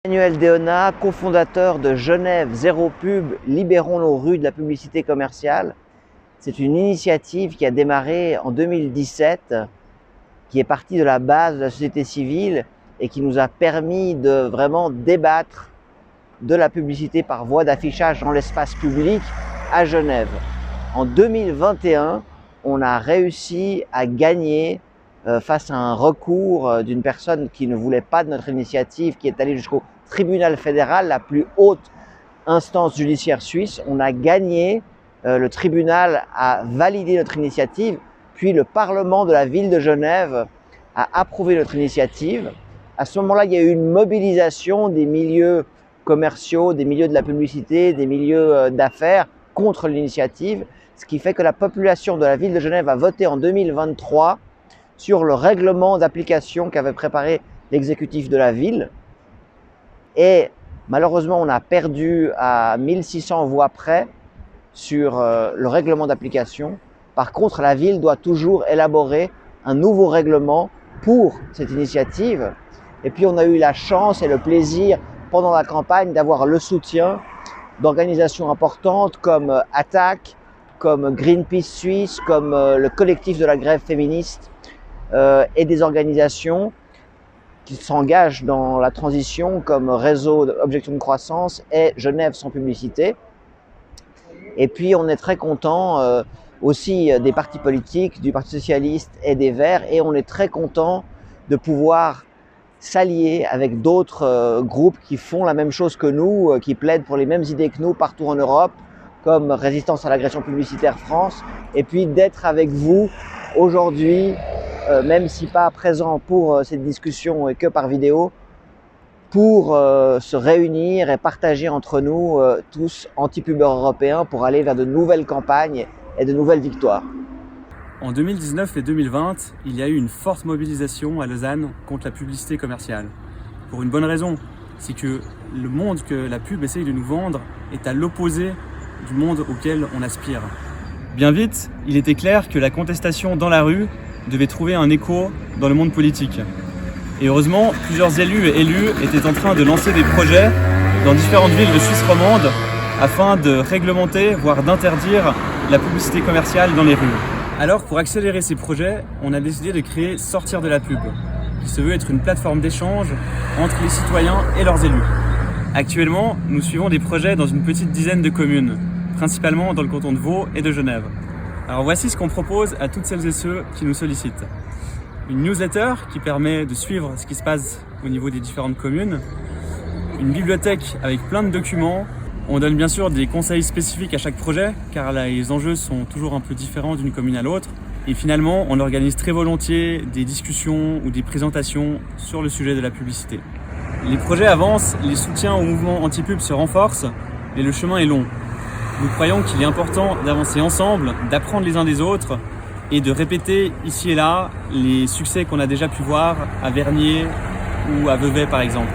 Emmanuel Déonat, cofondateur de Genève Zéro Pub, libérons nos rues de la publicité commerciale. C'est une initiative qui a démarré en 2017, qui est partie de la base de la société civile et qui nous a permis de vraiment débattre de la publicité par voie d'affichage dans l'espace public à Genève. En 2021, on a réussi à gagner face à un recours d'une personne qui ne voulait pas de notre initiative, qui est allée jusqu'au tribunal fédéral, la plus haute instance judiciaire suisse. On a gagné, le tribunal a validé notre initiative, puis le Parlement de la ville de Genève a approuvé notre initiative. À ce moment-là, il y a eu une mobilisation des milieux commerciaux, des milieux de la publicité, des milieux d'affaires contre l'initiative, ce qui fait que la population de la ville de Genève a voté en 2023 sur le règlement d'application qu'avait préparé l'exécutif de la ville. Et malheureusement, on a perdu à 1600 voix près sur le règlement d'application. Par contre, la ville doit toujours élaborer un nouveau règlement pour cette initiative. Et puis, on a eu la chance et le plaisir pendant la campagne d'avoir le soutien d'organisations importantes comme ATTAC, comme Greenpeace Suisse, comme le collectif de la grève féministe et des organisations qui s'engagent dans la transition comme Réseau d'Objection de Croissance et Genève sans publicité. Et puis on est très content aussi des partis politiques, du Parti Socialiste et des Verts, et on est très content de pouvoir s'allier avec d'autres groupes qui font la même chose que nous, qui plaident pour les mêmes idées que nous partout en Europe, comme Résistance à l'agression publicitaire France, et puis d'être avec vous aujourd'hui, même si pas présent pour cette discussion et que par vidéo, pour se réunir et partager entre nous tous anti-pubeurs européens pour aller vers de nouvelles campagnes et de nouvelles victoires. En 2019 et 2020, il y a eu une forte mobilisation à Lausanne contre la publicité commerciale. Pour une bonne raison, c'est que le monde que la pub essaye de nous vendre est à l'opposé du monde auquel on aspire. Bien vite, il était clair que la contestation dans la rue devait trouver un écho dans le monde politique. Et heureusement, plusieurs élus et élues étaient en train de lancer des projets dans différentes villes de Suisse romande afin de réglementer, voire d'interdire la publicité commerciale dans les rues. Alors, pour accélérer ces projets, on a décidé de créer Sortir de la pub, qui se veut être une plateforme d'échange entre les citoyens et leurs élus. Actuellement, nous suivons des projets dans une petite dizaine de communes, principalement dans le canton de Vaud et de Genève. Alors voici ce qu'on propose à toutes celles et ceux qui nous sollicitent. Une newsletter qui permet de suivre ce qui se passe au niveau des différentes communes, une bibliothèque avec plein de documents. On donne bien sûr des conseils spécifiques à chaque projet, car là, les enjeux sont toujours un peu différents d'une commune à l'autre. Et finalement, on organise très volontiers des discussions ou des présentations sur le sujet de la publicité. Les projets avancent, les soutiens au mouvement anti-pub se renforcent, mais le chemin est long. Nous croyons qu'il est important d'avancer ensemble, d'apprendre les uns des autres et de répéter ici et là les succès qu'on a déjà pu voir à Vernier ou à Vevey par exemple.